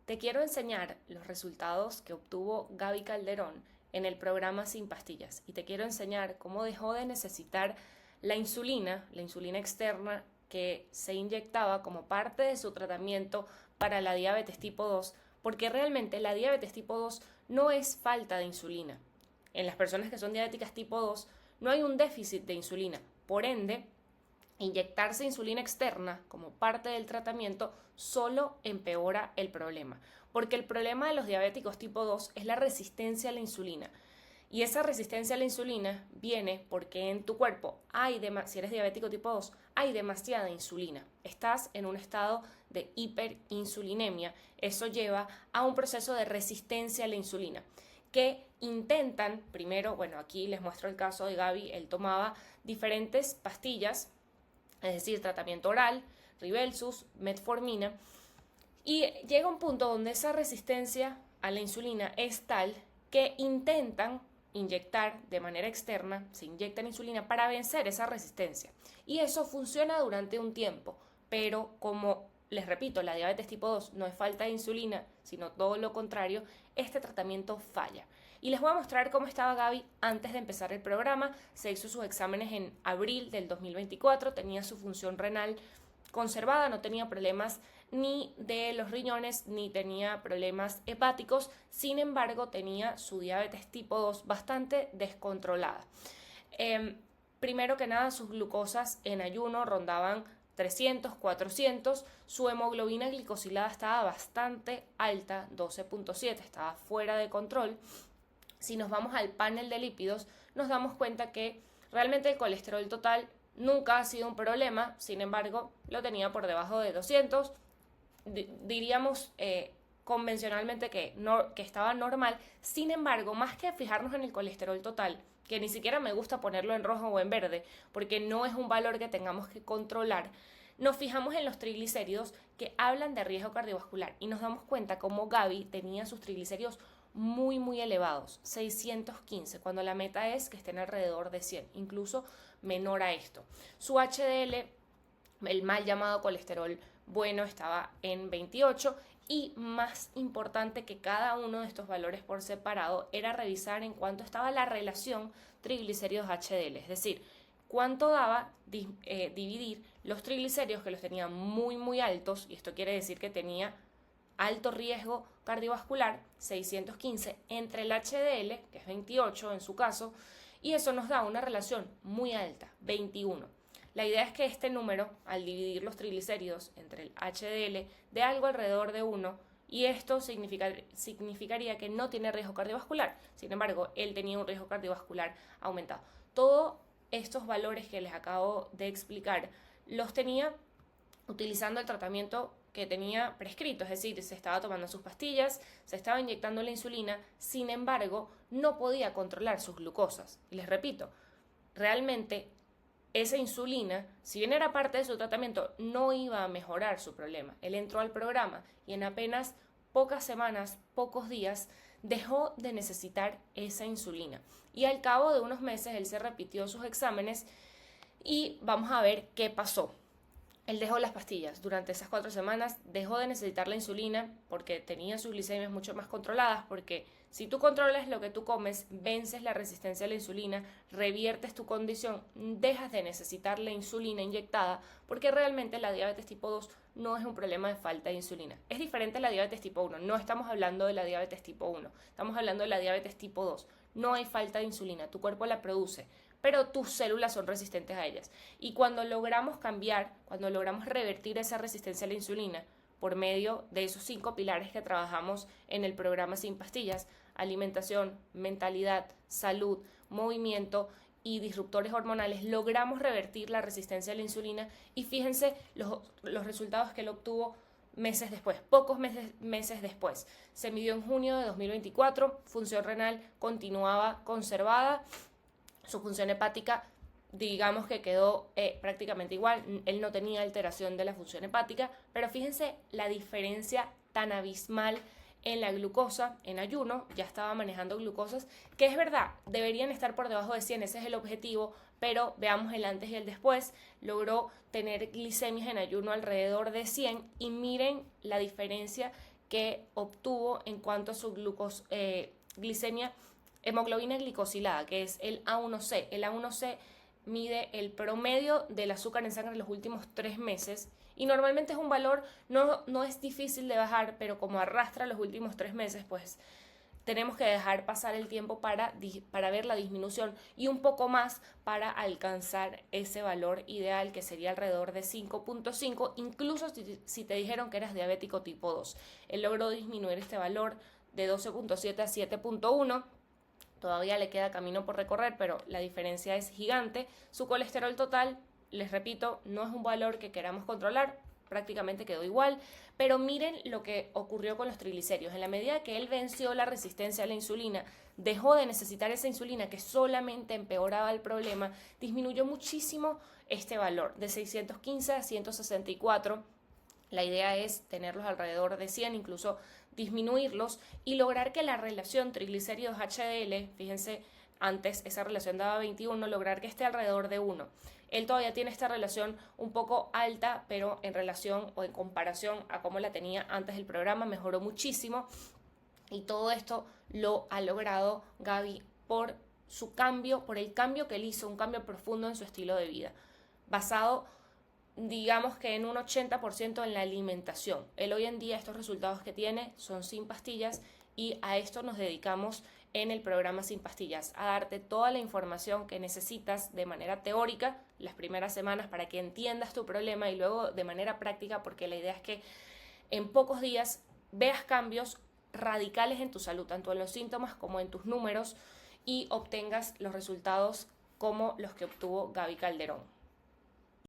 Te quiero enseñar los resultados que obtuvo Gaby Calderón en el programa Sin Pastillas y te quiero enseñar cómo dejó de necesitar la insulina externa que se inyectaba como parte de su tratamiento para la diabetes tipo 2, porque realmente la diabetes tipo 2 no es falta de insulina. En las personas que son diabéticas tipo 2 no hay un déficit de insulina, por ende, inyectarse insulina externa como parte del tratamiento solo empeora el problema, porque el problema de los diabéticos tipo 2 es la resistencia a la insulina. Y esa resistencia a la insulina viene porque en tu cuerpo si eres diabético tipo 2, hay demasiada insulina. Estás en un estado de hiperinsulinemia. Eso lleva a un proceso de resistencia a la insulina que intentan, primero, bueno, aquí les muestro el caso de Gaby, él tomaba diferentes pastillas, es decir, tratamiento oral, Ribelsus, metformina, y llega un punto donde esa resistencia a la insulina es tal que intentan inyectar de manera externa, se inyectan insulina para vencer esa resistencia. Y eso funciona durante un tiempo, pero como les repito, la diabetes tipo 2 no es falta de insulina, sino todo lo contrario, este tratamiento falla. Y les voy a mostrar cómo estaba Gaby antes de empezar el programa. Se hizo sus exámenes en abril del 2024, tenía su función renal conservada, no tenía problemas ni de los riñones ni tenía problemas hepáticos, sin embargo tenía su diabetes tipo 2 bastante descontrolada. Primero que nada, sus glucosas en ayuno rondaban 300, 400, su hemoglobina glicosilada estaba bastante alta, 12.7, estaba fuera de control. Si nos vamos al panel de lípidos, nos damos cuenta que realmente el colesterol total nunca ha sido un problema, sin embargo, lo tenía por debajo de 200, diríamos convencionalmente que estaba normal. Sin embargo, más que fijarnos en el colesterol total, que ni siquiera me gusta ponerlo en rojo o en verde, porque no es un valor que tengamos que controlar, nos fijamos en los triglicéridos que hablan de riesgo cardiovascular y nos damos cuenta cómo Gaby tenía sus triglicéridos muy elevados, 615, cuando la meta es que estén alrededor de 100, incluso menor a esto. Su HDL, el mal llamado colesterol bueno, estaba en 28, y más importante que cada uno de estos valores por separado era revisar en cuánto estaba la relación triglicéridos-HDL, es decir, cuánto daba dividir los triglicéridos que los tenía muy altos, y esto quiere decir que tenía alto riesgo cardiovascular, 615, entre el HDL, que es 28 en su caso, y eso nos da una relación muy alta, 21. La idea es que este número, al dividir los triglicéridos entre el HDL, dé algo alrededor de 1, y esto significaría que no tiene riesgo cardiovascular. Sin embargo, él tenía un riesgo cardiovascular aumentado. Todos estos valores que les acabo de explicar los tenía utilizando el tratamiento que tenía prescrito, es decir, se estaba tomando sus pastillas, se estaba inyectando la insulina, sin embargo, no podía controlar sus glucosas. Y les repito, realmente esa insulina, si bien era parte de su tratamiento, no iba a mejorar su problema. Él entró al programa y en apenas pocas semanas, pocos días, dejó de necesitar esa insulina. Y al cabo de unos meses él se repitió sus exámenes y vamos a ver qué pasó. Él dejó las pastillas durante esas 4 semanas, dejó de necesitar la insulina porque tenía sus glicemias mucho más controladas, porque si tú controlas lo que tú comes, vences la resistencia a la insulina, reviertes tu condición, dejas de necesitar la insulina inyectada, porque realmente la diabetes tipo 2 no es un problema de falta de insulina. Es diferente a la diabetes tipo 1, no estamos hablando de la diabetes tipo 1, estamos hablando de la diabetes tipo 2. No hay falta de insulina, tu cuerpo la produce, pero tus células son resistentes a ellas. Y cuando logramos cambiar, cuando logramos revertir esa resistencia a la insulina por medio de esos 5 pilares que trabajamos en el programa Sin Pastillas: alimentación, mentalidad, salud, movimiento y disruptores hormonales, logramos revertir la resistencia a la insulina. Y fíjense los resultados que él obtuvo meses después, pocos meses después. Se midió en junio de 2024, función renal continuaba conservada, su función hepática digamos que quedó prácticamente igual, él no tenía alteración de la función hepática, pero fíjense la diferencia tan abismal en la glucosa. En ayuno ya estaba manejando glucosas que, es verdad, deberían estar por debajo de 100, ese es el objetivo, pero veamos el antes y el después. Logró tener glicemias en ayuno alrededor de 100 y miren la diferencia que obtuvo en cuanto a su glicemia, hemoglobina glicosilada, que es el A1C. El A1C mide el promedio del azúcar en sangre en los últimos 3 meses y normalmente es un valor, no es difícil de bajar, pero como arrastra los últimos 3 meses, pues tenemos que dejar pasar el tiempo para ver la disminución y un poco más para alcanzar ese valor ideal, que sería alrededor de 5.5, incluso si te dijeron que eras diabético tipo 2. Él logró disminuir este valor de 12.7 a 7.1. Todavía le queda camino por recorrer, pero la diferencia es gigante. Su colesterol total, les repito, no es un valor que queramos controlar, prácticamente quedó igual, pero miren lo que ocurrió con los triglicéridos. En la medida que él venció la resistencia a la insulina, dejó de necesitar esa insulina que solamente empeoraba el problema, disminuyó muchísimo este valor, de 615 a 164. La idea es tenerlos alrededor de 100, incluso disminuirlos y lograr que la relación triglicéridos-HDL, fíjense, antes esa relación daba 21, lograr que esté alrededor de 1. Él todavía tiene esta relación un poco alta, pero en relación o en comparación a cómo la tenía antes del programa, mejoró muchísimo. Y todo esto lo ha logrado Gaby por su cambio, por el cambio que él hizo, un cambio profundo en su estilo de vida, basado, digamos que en un 80% en la alimentación. Él hoy en día estos resultados que tiene son sin pastillas y a esto nos dedicamos en el programa Sin Pastillas, a darte toda la información que necesitas de manera teórica las primeras semanas para que entiendas tu problema y luego de manera práctica, porque la idea es que en pocos días veas cambios radicales en tu salud, tanto en los síntomas como en tus números, y obtengas los resultados como los que obtuvo Gaby Calderón.